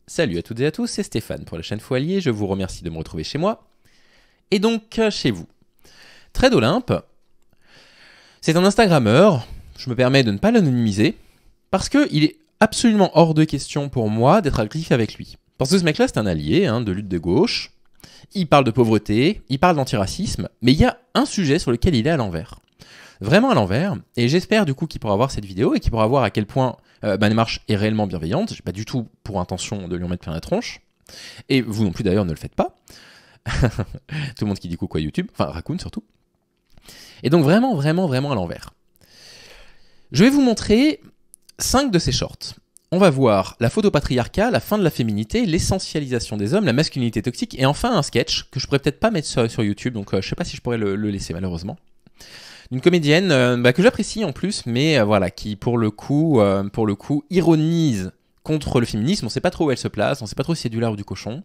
Salut à toutes et à tous, c'est Stéphane pour la chaîne Foalier, je vous remercie de me retrouver chez moi. Et donc chez vous. Trade Olympe, c'est un Instagrammeur, je me permets de ne pas l'anonymiser, parce qu'il est absolument hors de question pour moi d'être agressif avec lui. Parce que ce mec-là, c'est un allié de lutte de gauche, il parle de pauvreté, il parle d'antiracisme, mais il y a un sujet sur lequel il est à l'envers. Vraiment à l'envers, et j'espère du coup qu'il pourra voir cette vidéo et qu'il pourra voir à quel point ma démarche est réellement bienveillante. J'ai pas du tout pour intention de lui en mettre plein la tronche, et vous non plus d'ailleurs ne le faites pas. Tout le monde qui dit coucou à YouTube, enfin Raccoon surtout. Et donc vraiment à l'envers. Je vais vous montrer 5 de ces shorts. On va voir la photo patriarcat, la fin de la féminité, l'essentialisation des hommes, la masculinité toxique, et enfin un sketch que je pourrais peut-être pas mettre sur YouTube, donc je sais pas si je pourrais le laisser malheureusement. Une comédienne que j'apprécie en plus, mais voilà, qui pour le coup ironise contre le féminisme. On sait pas trop où elle se place, on sait pas trop si c'est du lard ou du cochon.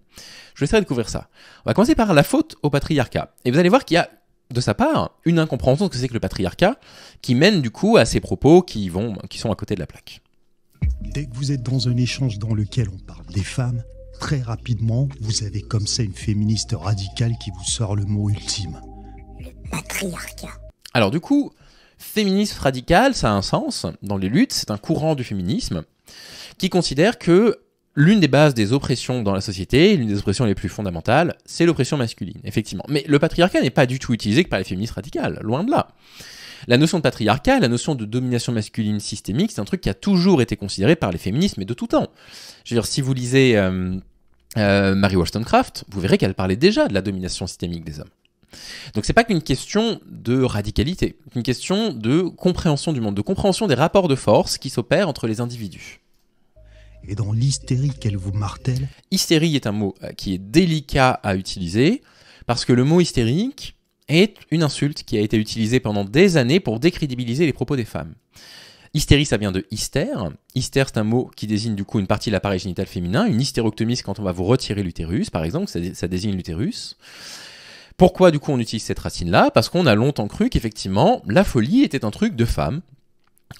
Je vais essayer de découvrir ça. On va commencer par la faute au patriarcat. Et vous allez voir qu'il y a de sa part une incompréhension de ce que c'est que le patriarcat, qui mène du coup à ces propos qui sont à côté de la plaque. Dès que vous êtes dans un échange dans lequel on parle des femmes, très rapidement, vous avez comme ça une féministe radicale qui vous sort le mot ultime. Le patriarcat. Alors du coup, féminisme radical, ça a un sens dans les luttes, c'est un courant du féminisme qui considère que l'une des bases des oppressions dans la société, l'une des oppressions les plus fondamentales, c'est l'oppression masculine, effectivement. Mais le patriarcat n'est pas du tout utilisé que par les féministes radicales, loin de là. La notion de patriarcat, la notion de domination masculine systémique, c'est un truc qui a toujours été considéré par les féministes, mais de tout temps. Je veux dire, si vous lisez Mary Wollstonecraft, vous verrez qu'elle parlait déjà de la domination systémique des hommes. Donc c'est pas qu'une question de radicalité, c'est une question de compréhension du monde, de compréhension des rapports de force qui s'opèrent entre les individus. Et dans l'hystérie qu'elle vous martèle, hystérie est un mot qui est délicat à utiliser, parce que le mot hystérique est une insulte qui a été utilisée pendant des années pour décrédibiliser les propos des femmes. Hystérie, ça vient de hystère. Hystère, c'est un mot qui désigne du coup une partie de l'appareil génital féminin. Une hystérectomie, c'est quand on va vous retirer l'utérus, par exemple, ça désigne l'utérus. Pourquoi du coup on utilise cette racine-là? Parce qu'on a longtemps cru qu'effectivement la folie était un truc de femmes,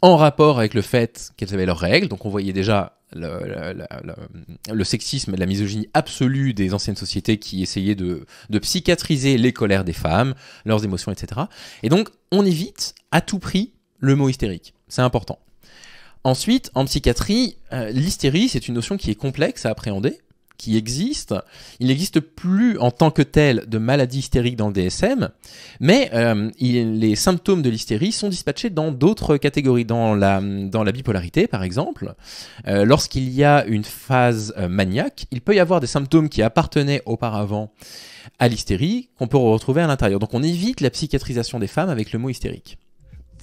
en rapport avec le fait qu'elles avaient leurs règles. Donc on voyait déjà le sexisme et la misogynie absolue des anciennes sociétés qui essayaient de psychiatriser les colères des femmes, leurs émotions, etc. Et donc on évite à tout prix le mot hystérique, c'est important. Ensuite, en psychiatrie, l'hystérie c'est une notion qui est complexe à appréhender, qui existe. Il n'existe plus en tant que tel de maladie hystérique dans le DSM, mais les symptômes de l'hystérie sont dispatchés dans d'autres catégories, dans la bipolarité par exemple. Lorsqu'il y a une phase maniaque, il peut y avoir des symptômes qui appartenaient auparavant à l'hystérie qu'on peut retrouver à l'intérieur. Donc on évite la psychiatrisation des femmes avec le mot hystérique.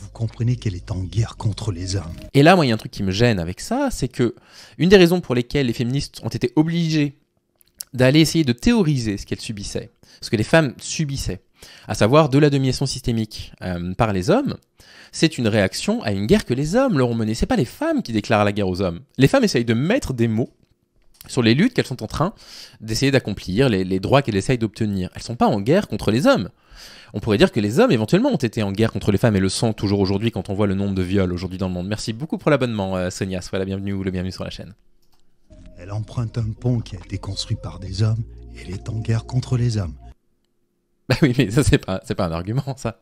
vous comprenez qu'elle est en guerre contre les hommes. Et là, moi, il y a un truc qui me gêne avec ça, c'est que une des raisons pour lesquelles les féministes ont été obligées d'aller essayer de théoriser ce qu'elles subissaient, ce que les femmes subissaient, à savoir de la domination systémique par les hommes, c'est une réaction à une guerre que les hommes leur ont menée. C'est pas les femmes qui déclarent la guerre aux hommes. Les femmes essayent de mettre des mots sur les luttes qu'elles sont en train d'essayer d'accomplir, les droits qu'elles essayent d'obtenir. Elles sont pas en guerre contre les hommes. On pourrait dire que les hommes, éventuellement, ont été en guerre contre les femmes et le sont toujours aujourd'hui quand on voit le nombre de viols aujourd'hui dans le monde. Merci beaucoup pour l'abonnement, Sonia. Sois la bienvenue ou le bienvenu sur la chaîne. Elle emprunte un pont qui a été construit par des hommes et elle est en guerre contre les hommes. Bah oui, mais ça, c'est pas un argument, ça.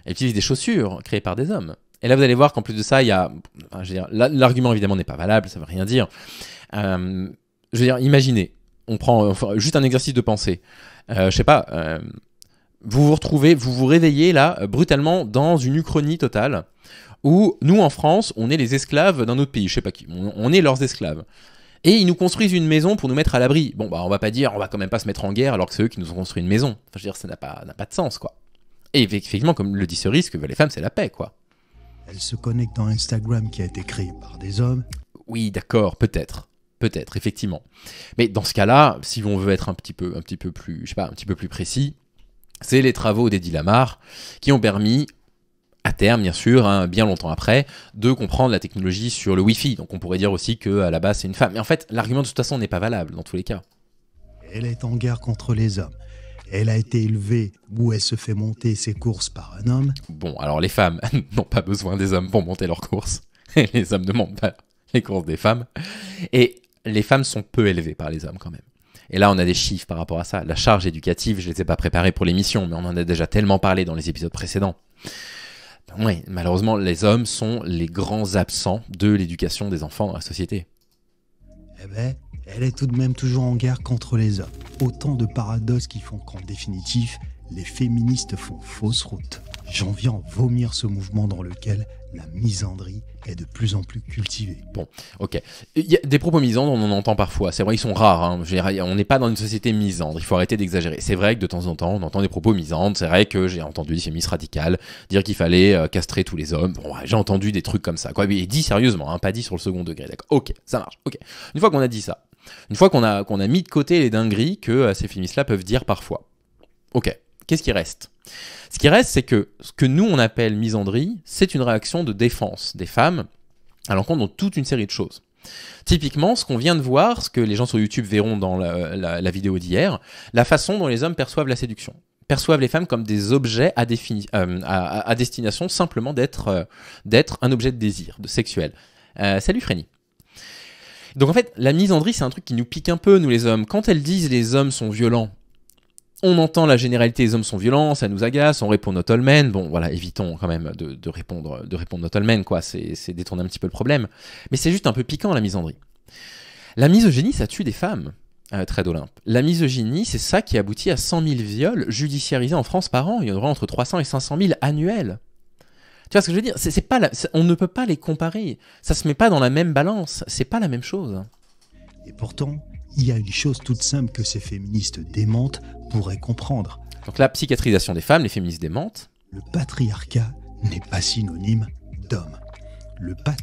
Elle utilise des chaussures créées par des hommes. Et là, vous allez voir qu'en plus de ça, il y a... je veux dire, l'argument, évidemment, n'est pas valable, ça veut rien dire. Je veux dire, imaginez, on prend juste un exercice de pensée. Je sais pas... vous vous retrouvez, vous vous réveillez là, brutalement, dans une uchronie totale, où nous, en France, on est les esclaves d'un autre pays, je sais pas qui, on est leurs esclaves. Et ils nous construisent une maison pour nous mettre à l'abri. Bon, bah, on va pas dire, on va quand même pas se mettre en guerre alors que c'est eux qui nous ont construit une maison. Enfin, je veux dire, ça n'a pas de sens, quoi. Et effectivement, comme le dit Cerise, que les femmes, c'est la paix, quoi. Elle se connecte dans Instagram qui a été créé par des hommes. Oui, d'accord, peut-être, effectivement. Mais dans ce cas-là, si on veut être un petit peu plus, je sais pas, un petit peu plus précis, c'est les travaux d'Eddie Lamar qui ont permis, à terme bien sûr, hein, bien longtemps après, de comprendre la technologie sur le Wi-Fi. Donc on pourrait dire aussi qu'à la base c'est une femme. Mais en fait, l'argument de toute façon n'est pas valable dans tous les cas. Elle est en guerre contre les hommes. Elle a été élevée où elle se fait monter ses courses par un homme. Bon, alors les femmes n'ont pas besoin des hommes pour monter leurs courses. Les hommes ne montent pas les courses des femmes. Et les femmes sont peu élevées par les hommes quand même. Et là, on a des chiffres par rapport à ça. La charge éducative, je ne les ai pas préparés pour l'émission, mais on en a déjà tellement parlé dans les épisodes précédents. Oui, malheureusement, les hommes sont les grands absents de l'éducation des enfants dans la société. Eh ben, elle est tout de même toujours en guerre contre les hommes. Autant de paradoxes qui font qu'en définitive, les féministes font fausse route. J'en viens à vomir ce mouvement dans lequel la misandrie est de plus en plus cultivée. Bon, ok. Il y a des propos misandres, on en entend parfois. C'est vrai, ils sont rares. Hein. Je veux dire, on n'est pas dans une société misandre. Il faut arrêter d'exagérer. C'est vrai que de temps en temps, on entend des propos misandres. C'est vrai que j'ai entendu des féministes radicales dire qu'il fallait castrer tous les hommes. Bon, ouais, j'ai entendu des trucs comme ça. Quoi. Mais dit sérieusement, hein, pas dit sur le second degré. D'accord. Ok, ça marche. Ok. Une fois qu'on a dit ça, une fois qu'on a mis de côté les dingueries que ces féministes-là peuvent dire parfois. Ok. Qu'est-ce qui reste ? Ce qui reste, c'est que ce que nous, on appelle misandrie, c'est une réaction de défense des femmes à l'encontre de toute une série de choses. Typiquement, ce qu'on vient de voir, ce que les gens sur YouTube verront dans la vidéo d'hier, la façon dont les hommes perçoivent la séduction. Perçoivent les femmes comme des objets à destination simplement d'être un objet de désir, de sexuel. Salut Frénie. Donc en fait, la misandrie, c'est un truc qui nous pique un peu, nous les hommes. Quand elles disent les hommes sont violents, on entend la généralité des hommes sont violents, ça nous agace, on répond not all men. Bon, voilà, évitons quand même de répondre not all men, quoi. C'est détourner un petit peu le problème. Mais c'est juste un peu piquant, la misandrie. La misogynie, ça tue des femmes, Trade Olympe. La misogynie, c'est ça qui aboutit à 100 000 viols judiciarisés en France par an. Il y en aura entre 300 et 500 000 annuels. Tu vois ce que je veux dire ? On ne peut pas les comparer. Ça se met pas dans la même balance. C'est pas la même chose. Et pourtant, il y a une chose toute simple que ces féministes démentes pourraient comprendre. Donc la psychiatrisation des femmes, les féministes démentes. Le patriarcat n'est pas synonyme d'homme.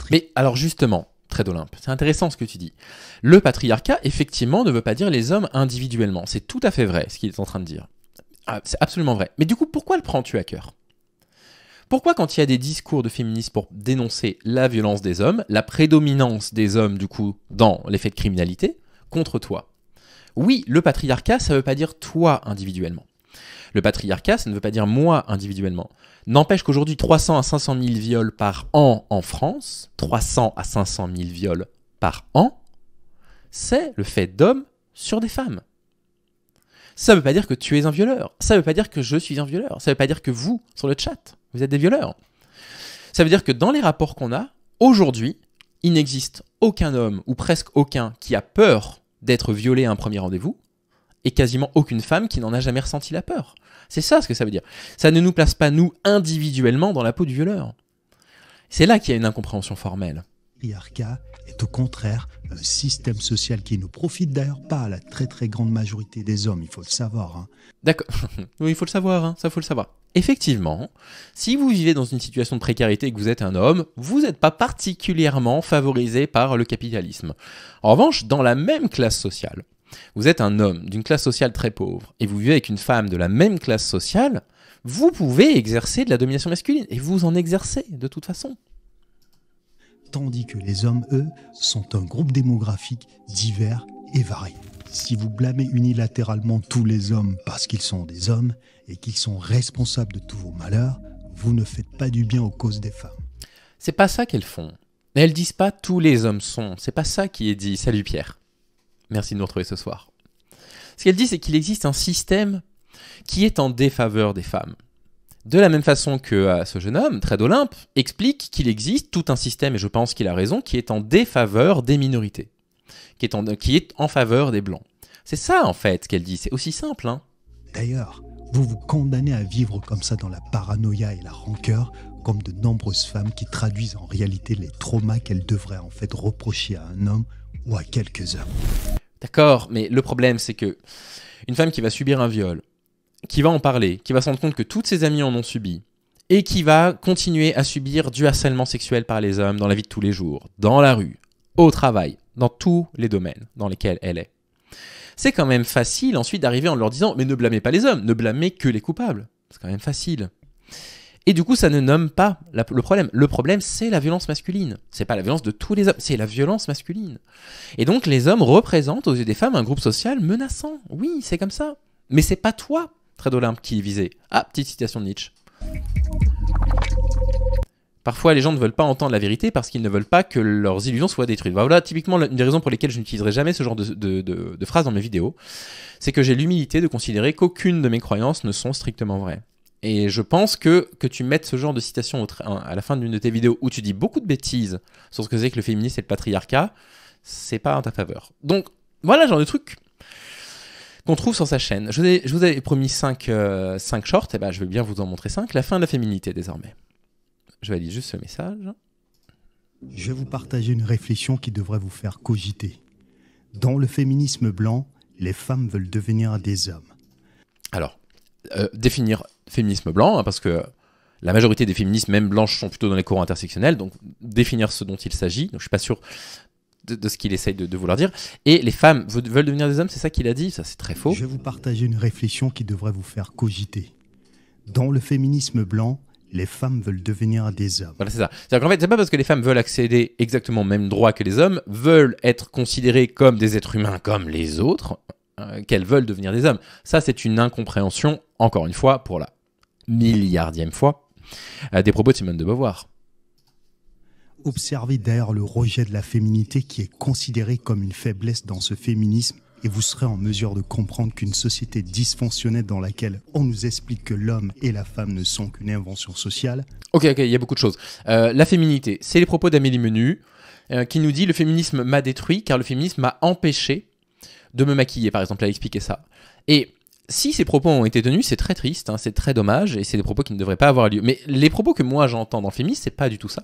Mais alors justement, Trade Olympe, c'est intéressant ce que tu dis. Le patriarcat, effectivement, ne veut pas dire les hommes individuellement. C'est tout à fait vrai ce qu'il est en train de dire. Ah, c'est absolument vrai. Mais du coup, pourquoi le prends-tu à cœur ? Pourquoi quand il y a des discours de féministes pour dénoncer la violence des hommes, la prédominance des hommes, du coup, dans les faits de criminalité, contre toi ? Oui, le patriarcat, ça ne veut pas dire toi individuellement. Le patriarcat, ça ne veut pas dire moi individuellement. N'empêche qu'aujourd'hui, 300 à 500 000 viols par an en France, 300 à 500 000 viols par an, c'est le fait d'hommes sur des femmes. Ça ne veut pas dire que tu es un violeur. Ça ne veut pas dire que je suis un violeur. Ça ne veut pas dire que vous, sur le chat, vous êtes des violeurs. Ça veut dire que dans les rapports qu'on a, aujourd'hui, il n'existe aucun homme, ou presque aucun, qui a peur d'être violé à un premier rendez-vous, et quasiment aucune femme qui n'en a jamais ressenti la peur. C'est ça ce que ça veut dire. Ça ne nous place pas, nous, individuellement, dans la peau du violeur. C'est là qu'il y a une incompréhension formelle. Le patriarcat est au contraire un système social qui ne profite d'ailleurs pas à la très très grande majorité des hommes, il faut le savoir. Hein. D'accord, oui, il faut le savoir, hein. Ça faut le savoir. Effectivement, si vous vivez dans une situation de précarité et que vous êtes un homme, vous n'êtes pas particulièrement favorisé par le capitalisme. En revanche, dans la même classe sociale, vous êtes un homme d'une classe sociale très pauvre et vous vivez avec une femme de la même classe sociale, vous pouvez exercer de la domination masculine et vous en exercez de toute façon. Tandis que les hommes, eux, sont un groupe démographique divers et varié. Si vous blâmez unilatéralement tous les hommes parce qu'ils sont des hommes et qu'ils sont responsables de tous vos malheurs, vous ne faites pas du bien aux causes des femmes. C'est pas ça qu'elles font. Elles disent pas tous les hommes sont. C'est pas ça qui est dit. Salut Pierre. Merci de nous retrouver ce soir. Ce qu'elle dit, c'est qu'il existe un système qui est en défaveur des femmes. De la même façon que ce jeune homme, Trade Olympe, explique qu'il existe tout un système, et je pense qu'il a raison, qui est en défaveur des minorités, qui est en faveur des blancs. C'est ça, en fait, ce qu'elle dit. C'est aussi simple, hein. D'ailleurs, vous vous condamnez à vivre comme ça dans la paranoïa et la rancœur, comme de nombreuses femmes qui traduisent en réalité les traumas qu'elles devraient en fait reprocher à un homme ou à quelques hommes. D'accord, mais le problème, c'est que une femme qui va subir un viol, qui va en parler, qui va se rendre compte que toutes ses amies en ont subi, et qui va continuer à subir du harcèlement sexuel par les hommes dans la vie de tous les jours, dans la rue, au travail, dans tous les domaines dans lesquels elle est. C'est quand même facile ensuite d'arriver en leur disant « mais ne blâmez pas les hommes, ne blâmez que les coupables ». C'est quand même facile. Et du coup, ça ne nomme pas le problème. Le problème, c'est la violence masculine. C'est pas la violence de tous les hommes, c'est la violence masculine. Et donc, les hommes représentent aux yeux des femmes un groupe social menaçant. Oui, c'est comme ça. Mais c'est pas toi, Trade Olympe, qui est visé. Ah, petite citation de Nietzsche. Parfois, les gens ne veulent pas entendre la vérité parce qu'ils ne veulent pas que leurs illusions soient détruites. Voilà, typiquement, une des raisons pour lesquelles je n'utiliserai jamais ce genre de phrase dans mes vidéos, c'est que j'ai l'humilité de considérer qu'aucune de mes croyances ne sont strictement vraies. Et je pense que tu mettes ce genre de citation à la fin d'une de tes vidéos où tu dis beaucoup de bêtises sur ce que c'est que le féminisme et le patriarcat, c'est pas en ta faveur. Donc, voilà le genre de truc qu'on trouve sur sa chaîne. Je vous avais promis 5 shorts, et ben je vais bien vous en montrer 5. La fin de la féminité, désormais. Je valide juste ce message. Je vais vous partager une réflexion qui devrait vous faire cogiter. Dans le féminisme blanc, les femmes veulent devenir des hommes. Alors, définir féminisme blanc, hein, parce que la majorité des féministes, même blanches, sont plutôt dans les courants intersectionnels, donc définir ce dont il s'agit. Donc je suis pas sûr de ce qu'il essaye de vouloir dire. Et les femmes veulent devenir des hommes, c'est ça qu'il a dit? Ça, c'est très faux. Je vais vous partager une réflexion qui devrait vous faire cogiter. Dans le féminisme blanc, les femmes veulent devenir des hommes. Voilà, c'est ça. C'est-à-dire qu'en fait, c'est pas parce que les femmes veulent accéder exactement au même droit que les hommes, veulent être considérées comme des êtres humains comme les autres, qu'elles veulent devenir des hommes. Ça, c'est une incompréhension, encore une fois, pour la milliardième fois, des propos de Simone de Beauvoir. Observez d'ailleurs le rejet de la féminité qui est considéré comme une faiblesse dans ce féminisme et vous serez en mesure de comprendre qu'une société dysfonctionnelle dans laquelle on nous explique que l'homme et la femme ne sont qu'une invention sociale. Ok, il y a beaucoup de choses. La féminité, c'est les propos d'Amélie Menu qui nous dit « Le féminisme m'a détruit car le féminisme m'a empêché de me maquiller », par exemple, elle a expliqué ça. Et si ces propos ont été tenus, c'est très triste, hein, c'est très dommage, et c'est des propos qui ne devraient pas avoir lieu. Mais les propos que moi j'entends dans le féminisme, c'est pas du tout ça.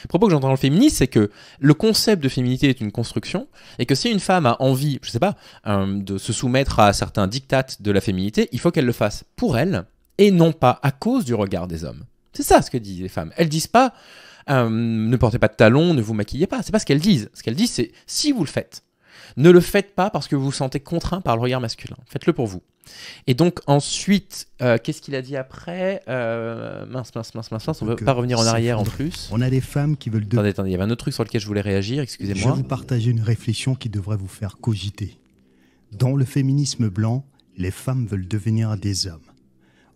Les propos que j'entends dans le féminisme, c'est que le concept de féminité est une construction, et que si une femme a envie, je sais pas, de se soumettre à certains diktats de la féminité, il faut qu'elle le fasse pour elle, et non pas à cause du regard des hommes. C'est ça ce que disent les femmes. Elles disent pas ne portez pas de talons, ne vous maquillez pas. C'est pas ce qu'elles disent. Ce qu'elles disent, c'est si vous le faites, ne le faites pas parce que vous vous sentez contraint par le regard masculin. Faites-le pour vous. Et donc ensuite, qu'est-ce qu'il a dit après? Mince, on ne peut pas revenir en arrière en plus. On a des femmes qui veulent... Attendez, il y avait un autre truc sur lequel je voulais réagir, excusez-moi. Je vais vous partager une réflexion qui devrait vous faire cogiter. Dans le féminisme blanc, les femmes veulent devenir des hommes.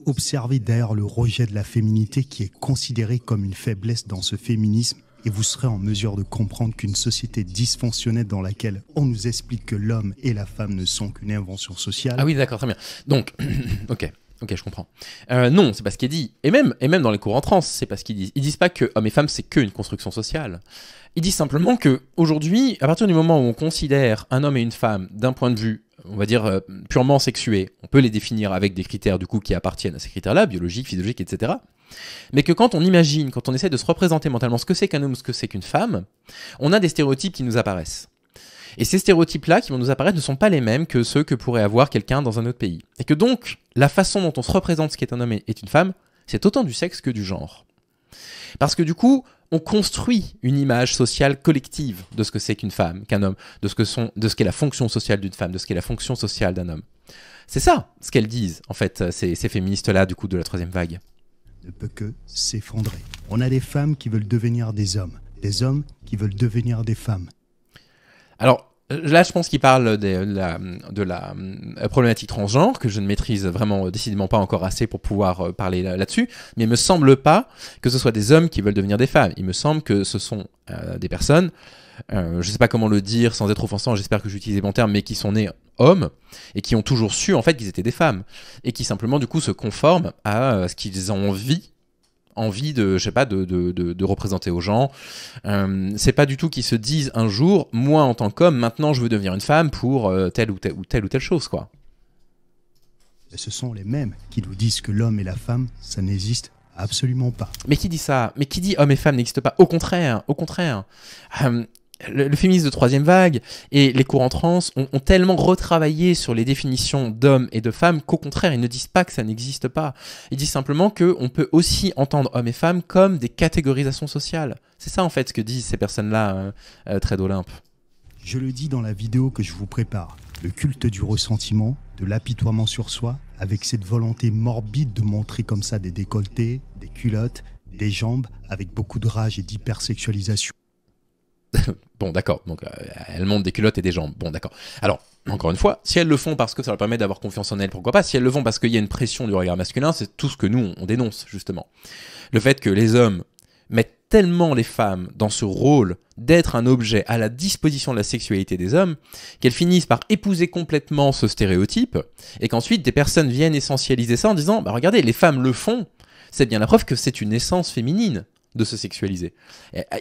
Observez d'ailleurs le rejet de la féminité qui est considéré comme une faiblesse dans ce féminisme et vous serez en mesure de comprendre qu'une société dysfonctionnelle dans laquelle on nous explique que l'homme et la femme ne sont qu'une invention sociale. Ah oui, d'accord, très bien. Donc, ok, je comprends. Non, c'est pas ce qu'il dit. Et même dans les cours en trans, c'est pas ce qu'ils disent. Ils disent pas que hommes et femmes, c'est qu'une construction sociale. Ils disent simplement que aujourd'hui, à partir du moment où on considère un homme et une femme d'un point de vue, on va dire, purement sexué, on peut les définir avec des critères du coup qui appartiennent à ces critères-là, biologiques, physiologiques, etc. Mais que quand on imagine, quand on essaie de se représenter mentalement ce que c'est qu'un homme, ce que c'est qu'une femme, on a des stéréotypes qui nous apparaissent. Et ces stéréotypes-là qui vont nous apparaître ne sont pas les mêmes que ceux que pourrait avoir quelqu'un dans un autre pays. Et que donc, la façon dont on se représente ce qu'est un homme et une femme, c'est autant du sexe que du genre. Parce que du coup, on construit une image sociale collective de ce que c'est qu'une femme, qu'un homme, de ce qu'est la fonction sociale d'une femme, de ce qu'est la fonction sociale d'un homme. C'est ça, ce qu'elles disent, en fait, ces féministes-là, du coup, de la troisième vague. Ne peut que s'effondrer. On a des femmes qui veulent devenir des hommes qui veulent devenir des femmes. Alors, là, je pense qu'il parle de la problématique transgenre, que je ne maîtrise vraiment décidément pas encore assez pour pouvoir parler là-dessus, mais il me semble pas que ce soit des hommes qui veulent devenir des femmes. Il me semble que ce sont des personnes, je sais pas comment le dire sans être offensant, j'espère que j'utilise les bons termes, mais qui sont nés hommes et qui ont toujours su en fait qu'ils étaient des femmes et qui simplement du coup se conforment à ce qu'ils ont envie de, je sais pas, de représenter aux gens. C'est pas du tout qu'ils se disent un jour, moi en tant qu'homme, maintenant je veux devenir une femme pour telle ou telle chose, quoi. Et ce sont les mêmes qui nous disent que l'homme et la femme, ça n'existe absolument pas. Mais qui dit ça? Mais qui dit homme et femme n'existent pas? Au contraire. Le féminisme de troisième vague et les courants trans ont tellement retravaillé sur les définitions d'hommes et de femmes qu'au contraire, ils ne disent pas que ça n'existe pas. Ils disent simplement qu'on peut aussi entendre hommes et femmes comme des catégorisations sociales. C'est ça en fait ce que disent ces personnes-là, très d'Olympe. Je le dis dans la vidéo que je vous prépare. Le culte du ressentiment, de l'apitoiement sur soi, avec cette volonté morbide de montrer comme ça des décolletés, des culottes, des jambes, avec beaucoup de rage et d'hypersexualisation. Bon, d'accord. Donc, elles montent des culottes et des jambes. Bon, d'accord. Alors, encore une fois, si elles le font parce que ça leur permet d'avoir confiance en elles, pourquoi pas? Si elles le font parce qu'il y a une pression du regard masculin, c'est tout ce que nous, on dénonce, justement. Le fait que les hommes mettent tellement les femmes dans ce rôle d'être un objet à la disposition de la sexualité des hommes, qu'elles finissent par épouser complètement ce stéréotype, et qu'ensuite des personnes viennent essentialiser ça en disant « Bah regardez, les femmes le font, c'est bien la preuve que c'est une essence féminine de se sexualiser. »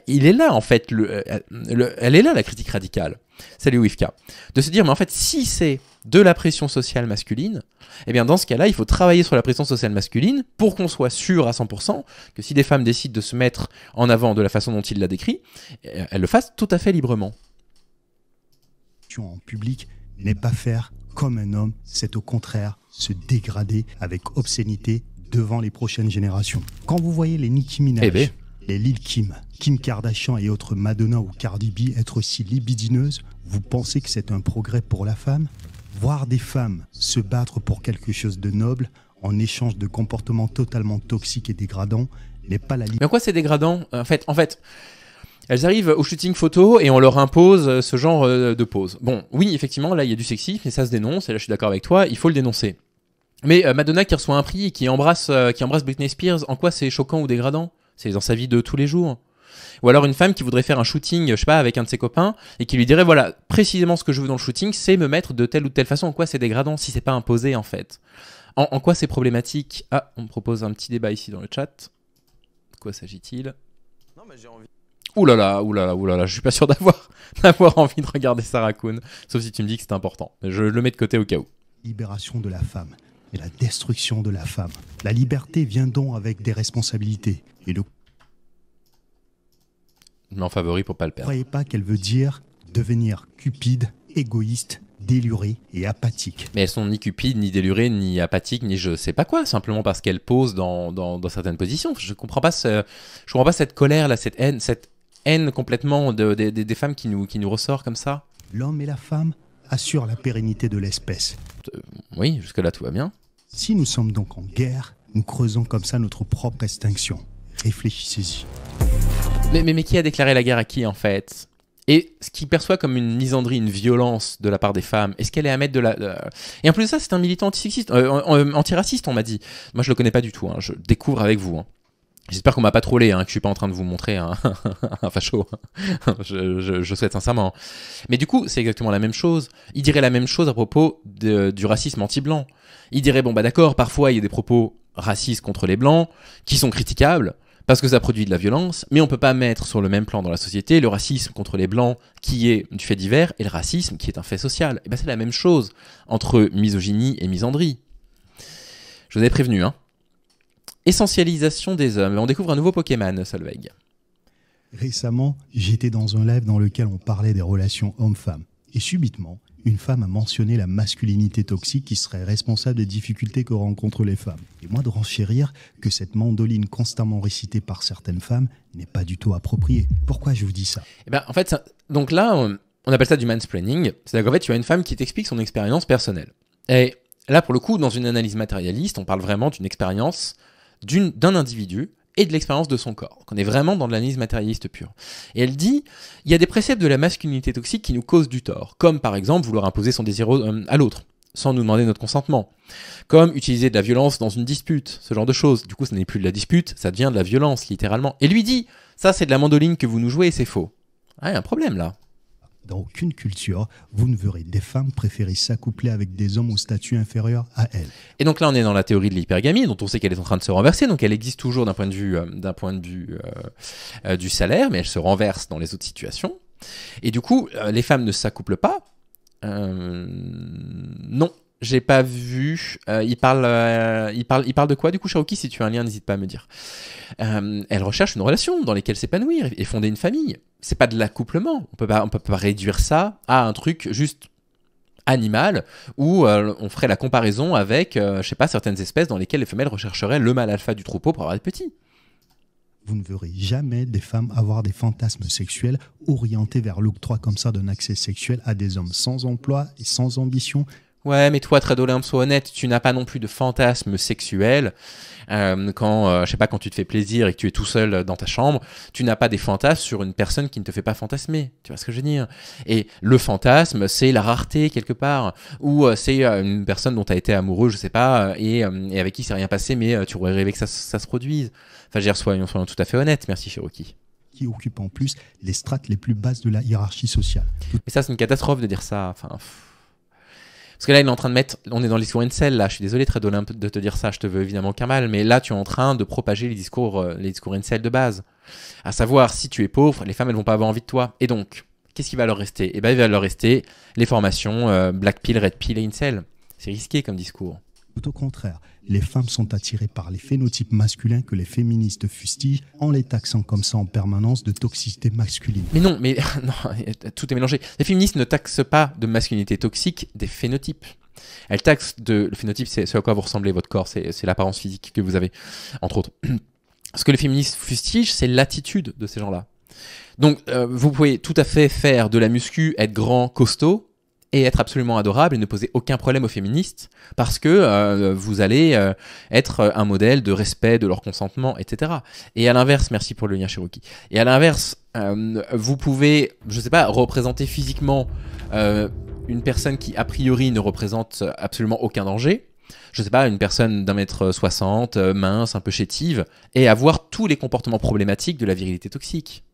Il est là, en fait, elle est là, la critique radicale. Salut Wifka. De se dire, mais en fait, si c'est de la pression sociale masculine, eh bien dans ce cas-là, il faut travailler sur la pression sociale masculine pour qu'on soit sûr à 100% que si des femmes décident de se mettre en avant de la façon dont il l'a décrit, elles le fassent tout à fait librement. En public n'est pas faire comme un homme, c'est au contraire se dégrader avec obscénité devant les prochaines générations. Quand vous voyez les Nicki Minaj, les Lil Kim, Kim Kardashian et autres Madonna ou Cardi B être aussi libidineuses, vous pensez que c'est un progrès pour la femme? Voir des femmes se battre pour quelque chose de noble en échange de comportements totalement toxiques et dégradants n'est pas la liberté. Mais en quoi c'est dégradant? En fait, elles arrivent au shooting photo et on leur impose ce genre de pose. Bon, oui, effectivement, là il y a du sexisme et ça se dénonce, et là je suis d'accord avec toi, il faut le dénoncer. Mais Madonna qui reçoit un prix et qui embrasse Britney Spears, en quoi c'est choquant ou dégradant? C'est dans sa vie de tous les jours. Ou alors une femme qui voudrait faire un shooting, je sais pas, avec un de ses copains, et qui lui dirait, voilà, précisément ce que je veux dans le shooting, c'est me mettre de telle ou telle façon. En quoi c'est dégradant si c'est pas imposé, en fait? En quoi c'est problématique? Ah, on me propose un petit débat ici dans le chat. De quoi s'agit-il? Non, mais j'ai envie. Ouh là là, je suis pas sûr d'avoir envie de regarder Sarah Kuhn, sauf si tu me dis que c'est important. Je le mets de côté au cas où. Libération de la femme et la destruction de la femme. La liberté vient donc avec des responsabilités. Et ne Je mets en favori pour pas le perdre. croyez pas qu'elle veut dire devenir cupide, égoïste, déluré et apathique. Mais elles sont ni cupides, ni délurées, ni apathiques, ni je sais pas quoi, simplement parce qu'elles posent dans certaines positions. Je comprends pas cette colère là, cette haine complètement des femmes qui nous ressort comme ça. L'homme et la femme assurent la pérennité de l'espèce. Oui, jusque là tout va bien. Si nous sommes donc en guerre, nous creusons comme ça notre propre extinction. Réfléchissez-y. Mais qui a déclaré la guerre à qui en fait? Et ce qu'il perçoit comme une misandrie, une violence de la part des femmes, est-ce qu'elle est à mettre de la... Et en plus de ça, c'est un militant antisexiste, antiraciste, on m'a dit. Moi, je le connais pas du tout, hein. Je découvre avec vous. Hein. J'espère qu'on m'a pas trollé, hein, que je suis pas en train de vous montrer un facho. je souhaite sincèrement. Mais du coup, c'est exactement la même chose. Il dirait la même chose à propos du racisme anti-blanc. Il dirait, bon bah d'accord, parfois il y a des propos racistes contre les blancs qui sont critiquables, parce que ça produit de la violence, mais on peut pas mettre sur le même plan dans la société le racisme contre les blancs qui est du fait divers et le racisme qui est un fait social. Et ben c'est la même chose entre misogynie et misandrie. Je vous avais prévenu, hein. Essentialisation des hommes. On découvre un nouveau Pokémon, Solveig. Récemment, j'étais dans un live dans lequel on parlait des relations hommes-femmes. Et subitement, une femme a mentionné la masculinité toxique qui serait responsable des difficultés que rencontrent les femmes. Et moi de renchérir que cette mandoline constamment récitée par certaines femmes n'est pas du tout appropriée. Pourquoi je vous dis ça? Eh ben, en fait, donc là, on appelle ça du mansplaining. C'est-à-dire qu'en fait, tu as une femme qui t'explique son expérience personnelle. Et là, pour le coup, dans une analyse matérialiste, on parle vraiment d'une expérience d'un individu et de l'expérience de son corps. Donc on est vraiment dans de l'analyse matérialiste pure. Et elle dit, il y a des préceptes de la masculinité toxique qui nous causent du tort, comme par exemple vouloir imposer son désir à l'autre, sans nous demander notre consentement, comme utiliser de la violence dans une dispute, ce genre de choses. Du coup, ça n'est plus de la dispute, ça devient de la violence, littéralement. Et lui dit, ça c'est de la mandoline que vous nous jouez, c'est faux. Ah, il y a un problème là. Dans aucune culture, vous ne verrez des femmes préférer s'accoupler avec des hommes au statut inférieur à elles. Et donc là, on est dans la théorie de l'hypergamie, dont on sait qu'elle est en train de se renverser. Donc elle existe toujours d'un point de vue du salaire, mais elle se renverse dans les autres situations. Et du coup, les femmes ne s'accouplent pas. Non, j'ai pas vu. Il parle de quoi du coup, Cherokee? Si tu as un lien, n'hésite pas à me dire. Elle recherche une relation dans laquelle s'épanouir et fonder une famille. C'est pas de l'accouplement. On peut pas réduire ça à un truc juste animal où on ferait la comparaison avec, je sais pas, certaines espèces dans lesquelles les femelles rechercheraient le mâle alpha du troupeau pour avoir des petits. Vous ne verrez jamais des femmes avoir des fantasmes sexuels orientés vers l'octroi comme ça d'un accès sexuel à des hommes sans emploi et sans ambition. Ouais, mais toi, Trade Olympe, sois honnête, tu n'as pas non plus de fantasme sexuel. Quand tu te fais plaisir et que tu es tout seul dans ta chambre, tu n'as pas des fantasmes sur une personne qui ne te fait pas fantasmer. Tu vois ce que je veux dire? Et le fantasme, c'est la rareté quelque part, ou c'est une personne dont tu as été amoureux, je sais pas, et avec qui c'est rien passé, mais tu aurais rêvé que ça se produise. Enfin, je veux dire, soyons tout à fait honnêtes. Merci, Cherokee. Qui occupent en plus les strates les plus basses de la hiérarchie sociale. Mais ça, c'est une catastrophe de dire ça. Enfin, parce que là, il est en train de mettre... On est dans le discours incel, là. Je suis désolé, très dolin de te dire ça. Je te veux évidemment aucun mal. Mais là, tu es en train de propager les discours incel de base. À savoir, si tu es pauvre, les femmes, elles vont pas avoir envie de toi. Et donc, qu'est-ce qui va leur rester? Eh ben, il va leur rester les formations Black Pill, Red Pill et incel. C'est risqué comme discours. Tout au contraire, les femmes sont attirées par les phénotypes masculins que les féministes fustigent en les taxant comme ça en permanence de toxicité masculine. Mais non, non, tout est mélangé. Les féministes ne taxent pas de masculinité toxique des phénotypes. Elles taxent le phénotype, c'est ce à quoi vous ressemblez, votre corps, c'est l'apparence physique que vous avez, entre autres. Ce que les féministes fustigent, c'est l'attitude de ces gens-là. Donc, vous pouvez tout à fait faire de la muscu, être grand, costaud, et être absolument adorable et ne poser aucun problème aux féministes parce que vous allez être un modèle de respect de leur consentement, etc. Et à l'inverse, merci pour le lien Cherokee. Et à l'inverse, vous pouvez, je sais pas, représenter physiquement une personne qui a priori ne représente absolument aucun danger. Je sais pas, une personne d'1m60, mince, un peu chétive, et avoir tous les comportements problématiques de la virilité toxique.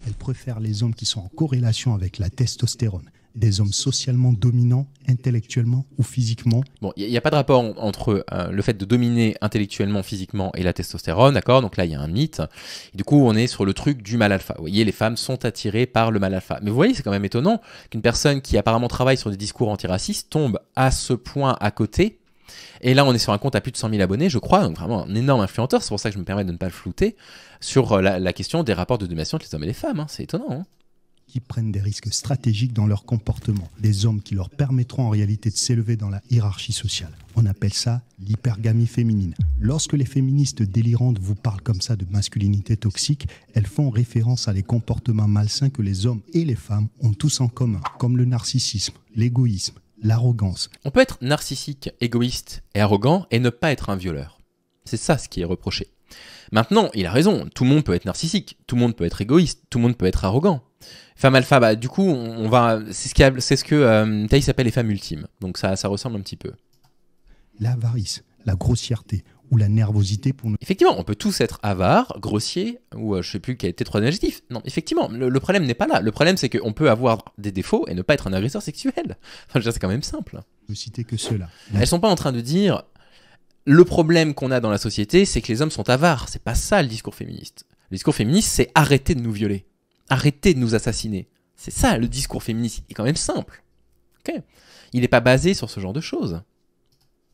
Elle préfère les hommes qui sont en corrélation avec la testostérone. Des hommes socialement dominants, intellectuellement ou physiquement. Bon, il n'y a pas de rapport entre le fait de dominer intellectuellement, physiquement et la testostérone, d'accord? Donc là, il y a un mythe. Et du coup, on est sur le truc du mâle alpha. Vous voyez, les femmes sont attirées par le mâle alpha. Mais vous voyez, c'est quand même étonnant qu'une personne qui apparemment travaille sur des discours antiracistes tombe à ce point à côté. Et là, on est sur un compte à plus de 100 000 abonnés, je crois, donc vraiment un énorme influenceur. C'est pour ça que je me permets de ne pas le flouter sur la question des rapports de domination entre les hommes et les femmes. Hein. C'est étonnant, hein. Qui prennent des risques stratégiques dans leur comportement. Des hommes qui leur permettront en réalité de s'élever dans la hiérarchie sociale. On appelle ça l'hypergamie féminine. Lorsque les féministes délirantes vous parlent comme ça de masculinité toxique, elles font référence à des comportements malsains que les hommes et les femmes ont tous en commun, comme le narcissisme, l'égoïsme, l'arrogance. On peut être narcissique, égoïste et arrogant et ne pas être un violeur. C'est ça ce qui est reproché. Maintenant, il a raison, tout le monde peut être narcissique, tout le monde peut être égoïste, tout le monde peut être arrogant. Femme alpha, bah, du coup, c'est ce que Thaïs appelle les femmes ultimes. Donc ça ressemble un petit peu. L'avarice, la grossièreté ou la nervosité pour nous. Effectivement, on peut tous être avares, grossiers, ou je sais plus quel était le troisième adjectif. Non, effectivement, le problème n'est pas là. Le problème, c'est qu'on peut avoir des défauts et ne pas être un agresseur sexuel. Enfin, c'est quand même simple. Ne citer que cela. Elles sont pas en train de dire le problème qu'on a dans la société, c'est que les hommes sont avares. C'est pas ça le discours féministe. Le discours féministe, c'est arrêter de nous violer. Arrêtez de nous assassiner. C'est ça, le discours féministe. Il est quand même simple. Okay. Il n'est pas basé sur ce genre de choses.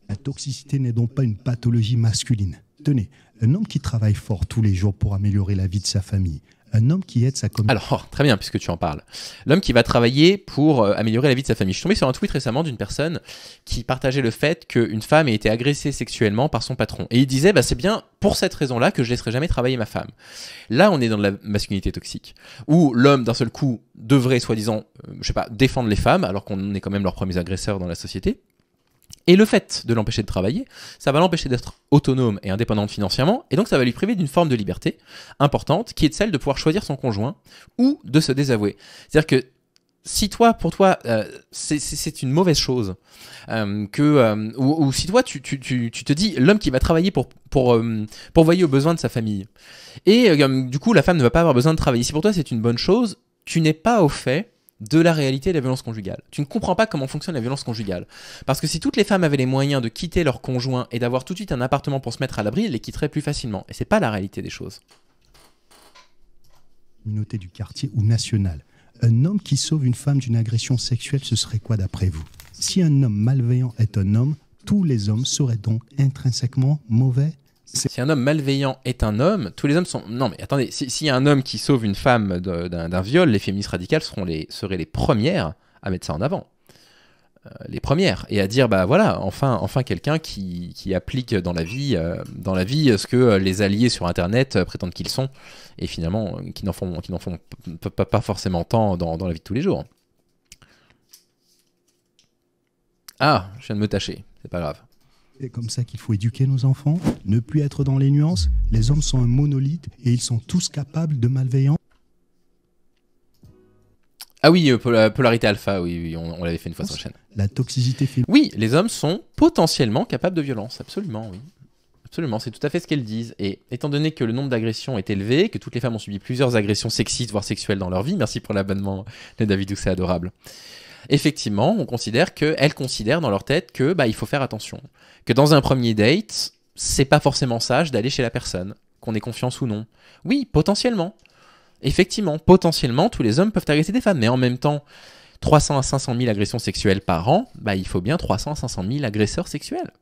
La toxicité n'est donc pas une pathologie masculine. Tenez, un homme qui travaille fort tous les jours pour améliorer la vie de sa famille, un homme qui aide sa communauté. Alors, très bien, puisque tu en parles. L'homme qui va travailler pour améliorer la vie de sa famille. Je suis tombé sur un tweet récemment d'une personne qui partageait le fait qu'une femme ait été agressée sexuellement par son patron. Et il disait, bah, c'est bien pour cette raison-là que je laisserai jamais travailler ma femme. Là, on est dans de la masculinité toxique, où l'homme, d'un seul coup, devrait, soi-disant, je sais pas, défendre les femmes, alors qu'on est quand même leurs premiers agresseurs dans la société. Et le fait de l'empêcher de travailler, ça va l'empêcher d'être autonome et indépendante financièrement, et donc ça va lui priver d'une forme de liberté importante, qui est celle de pouvoir choisir son conjoint ou de se désavouer. C'est-à-dire que si toi, pour toi, c'est une mauvaise chose, ou si toi, tu te dis, l'homme qui va travailler pour pourvoyer aux besoins de sa famille, et du coup, la femme ne va pas avoir besoin de travailler. Si pour toi, c'est une bonne chose, tu n'es pas au fait de la réalité de la violence conjugale. Tu ne comprends pas comment fonctionne la violence conjugale. Parce que si toutes les femmes avaient les moyens de quitter leur conjoint et d'avoir tout de suite un appartement pour se mettre à l'abri, elles les quitteraient plus facilement. Et c'est pas la réalité des choses. Communauté du quartier ou nationale. Un homme qui sauve une femme d'une agression sexuelle, ce serait quoi d'après vous? Si un homme malveillant est un homme, tous les hommes seraient donc intrinsèquement mauvais? Si un homme malveillant est un homme, tous les hommes sont... Non mais attendez, s'il y a un homme qui sauve une femme d'un viol, les féministes radicales seraient les premières à mettre ça en avant. Les premières. Et à dire, bah voilà, enfin quelqu'un qui applique dans la vie ce que les alliés sur Internet prétendent qu'ils sont, et finalement qui n'en font pas forcément tant dans la vie de tous les jours. Ah, je viens de me tâcher, c'est pas grave. C'est comme ça qu'il faut éduquer nos enfants, ne plus être dans les nuances. Les hommes sont un monolithe et ils sont tous capables de malveillance. Ah oui, polarité alpha, oui, on l'avait fait une fois sur la chaîne. La toxicité féminine. Oui, les hommes sont potentiellement capables de violence, absolument, oui. Absolument, c'est tout à fait ce qu'elles disent. Et étant donné que le nombre d'agressions est élevé, que toutes les femmes ont subi plusieurs agressions sexistes, voire sexuelles dans leur vie, merci pour l'abonnement de David, c'est adorable. Effectivement, on considère qu'elles considèrent dans leur tête que il faut faire attention. Que dans un premier date, c'est pas forcément sage d'aller chez la personne, qu'on ait confiance ou non. Oui, potentiellement. Effectivement, potentiellement, tous les hommes peuvent agresser des femmes, mais en même temps, 300 à 500 000 agressions sexuelles par an, il faut bien 300 à 500 000 agresseurs sexuels.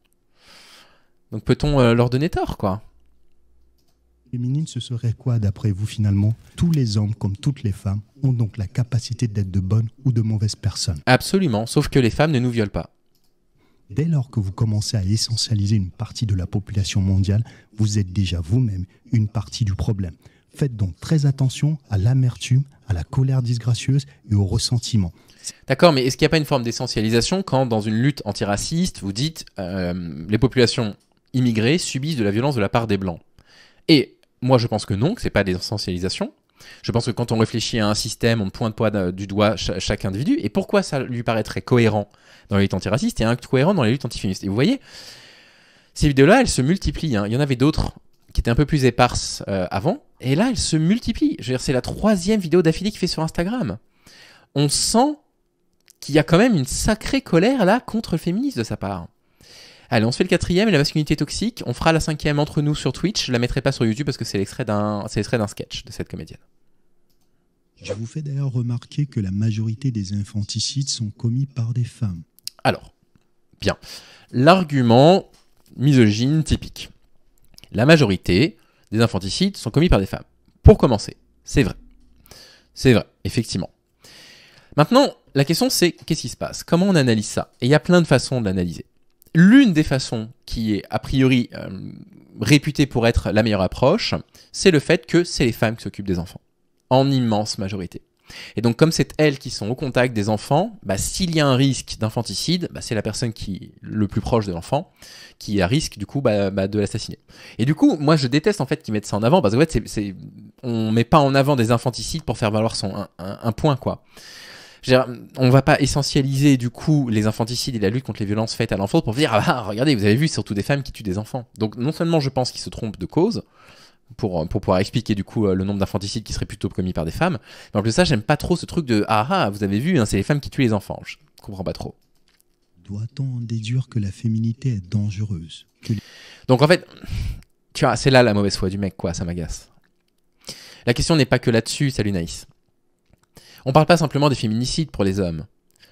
Donc peut-on leur donner tort, quoi? Féminine, ce serait quoi d'après vous finalement? Tous les hommes, comme toutes les femmes, ont donc la capacité d'être de bonnes ou de mauvaises personnes. Absolument, sauf que les femmes ne nous violent pas. Dès lors que vous commencez à essentialiser une partie de la population mondiale, vous êtes déjà vous-même une partie du problème. Faites donc très attention à l'amertume, à la colère disgracieuse et au ressentiment. D'accord, mais est-ce qu'il n'y a pas une forme d'essentialisation quand, dans une lutte antiraciste, vous dites les populations immigrées subissent de la violence de la part des Blancs? Et moi, je pense que non, que ce n'est pas d'essentialisation. Je pense que quand on réfléchit à un système, on pointe pas du doigt chaque individu. Et pourquoi ça lui paraîtrait cohérent dans les luttes antiracistes et incohérent dans les luttes antiféministes? Et vous voyez, ces vidéos-là, elles se multiplient. Il y en avait d'autres qui étaient un peu plus éparses avant. Et là, elles se multiplient. Je veux dire, c'est la 3e vidéo d'affilée qu'il fait sur Instagram. On sent qu'il y a quand même une sacrée colère là contre le féminisme de sa part. Allez, on se fait le 4e et la masculinité toxique. On fera la 5e entre nous sur Twitch. Je la mettrai pas sur YouTube parce que c'est l'extrait d'un sketch de cette comédienne. Je vous fais d'ailleurs remarquer que la majorité des infanticides sont commis par des femmes. Alors, bien. L'argument misogyne typique. La majorité des infanticides sont commis par des femmes. Pour commencer, c'est vrai. C'est vrai, effectivement. Maintenant, la question c'est, qu'est-ce qui se passe? Comment on analyse ça? Et il y a plein de façons de l'analyser. L'une des façons qui est a priori réputée pour être la meilleure approche, c'est le fait que c'est les femmes qui s'occupent des enfants, en immense majorité. Et donc comme c'est elles qui sont au contact des enfants, s'il y a un risque d'infanticide, c'est la personne qui est le plus proche de l'enfant qui a risque du coup de l'assassiner. Et du coup, moi je déteste en fait qu'ils mettent ça en avant, parce qu'en fait on met pas en avant des infanticides pour faire valoir un point, quoi. On va pas essentialiser du coup les infanticides et la lutte contre les violences faites à l'enfance pour dire regardez, vous avez vu, c'est surtout des femmes qui tuent des enfants. Donc non seulement je pense qu'ils se trompent de cause pour pouvoir expliquer du coup le nombre d'infanticides qui seraient plutôt commis par des femmes, mais en plus de ça, j'aime pas trop ce truc de vous avez vu, c'est les femmes qui tuent les enfants. Je comprends pas trop. Doit-on en déduire que la féminité est dangereuse? Donc en fait, tu vois, c'est là la mauvaise foi du mec, quoi, ça m'agace. La question n'est pas que là-dessus, salut Naïs. On parle pas simplement des féminicides pour les hommes.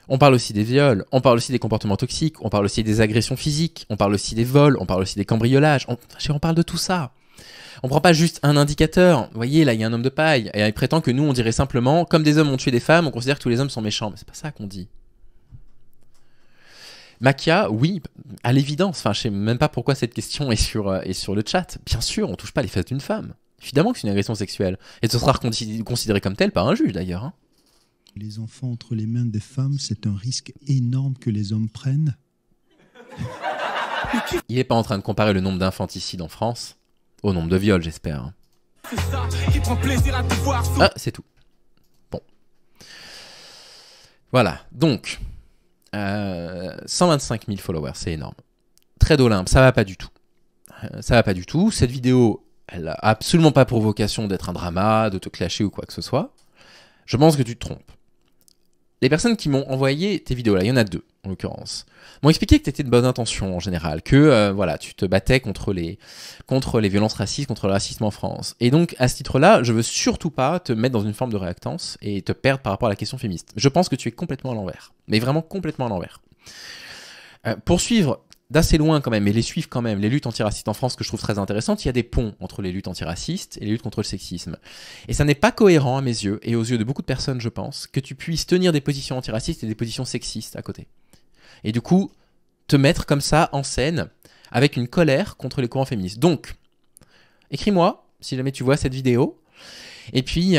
On parle aussi des viols, on parle aussi des comportements toxiques, on parle aussi des agressions physiques, on parle aussi des vols, on parle aussi des cambriolages, on parle de tout ça. On prend pas juste un indicateur. Vous voyez, là, il y a un homme de paille, et il prétend que nous, on dirait simplement, comme des hommes ont tué des femmes, on considère que tous les hommes sont méchants. Mais c'est pas ça qu'on dit. Makia, oui, à l'évidence. Enfin, je sais même pas pourquoi cette question est sur le chat. Bien sûr, on touche pas les fesses d'une femme. Évidemment que c'est une agression sexuelle. Et ce sera considéré comme tel par un juge, d'ailleurs. Hein. Les enfants entre les mains des femmes, c'est un risque énorme que les hommes prennent. Il est pas en train de comparer le nombre d'infanticides en France au nombre de viols, j'espère. Hein. Ah, c'est tout. Bon. Voilà, donc... 125 000 followers, c'est énorme. Trade Olympe, ça va pas du tout. Ça va pas du tout. Cette vidéo, elle a absolument pas pour vocation d'être un drama, de te clasher ou quoi que ce soit. Je pense que tu te trompes. Les personnes qui m'ont envoyé tes vidéos, là, il y en a 2 en l'occurrence, m'ont expliqué que tu étais de bonne intention en général, que voilà, tu te battais contre les violences racistes, contre le racisme en France. Et donc, à ce titre-là, je veux surtout pas te mettre dans une forme de réactance et te perdre par rapport à la question féministe. Je pense que tu es complètement à l'envers, mais vraiment complètement à l'envers. Poursuivre d'assez loin quand même, et les suivre quand même, les luttes antiracistes en France, que je trouve très intéressantes, il y a des ponts entre les luttes antiracistes et les luttes contre le sexisme. Et ça n'est pas cohérent à mes yeux, et aux yeux de beaucoup de personnes, je pense, que tu puisses tenir des positions antiracistes et des positions sexistes à côté. Et du coup, te mettre comme ça en scène, avec une colère contre les courants féministes. Donc, écris-moi, si jamais tu vois cette vidéo, et puis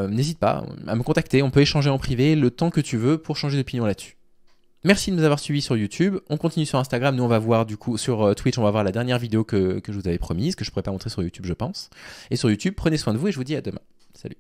n'hésite pas à me contacter, on peut échanger en privé le temps que tu veux pour changer d'opinion là-dessus. Merci de nous avoir suivis sur YouTube. On continue sur Instagram. Nous, on va voir du coup sur Twitch, on va voir la dernière vidéo que je vous avais promise, que je ne pourrais pas montrer sur YouTube, je pense. Et sur YouTube, prenez soin de vous et je vous dis à demain. Salut.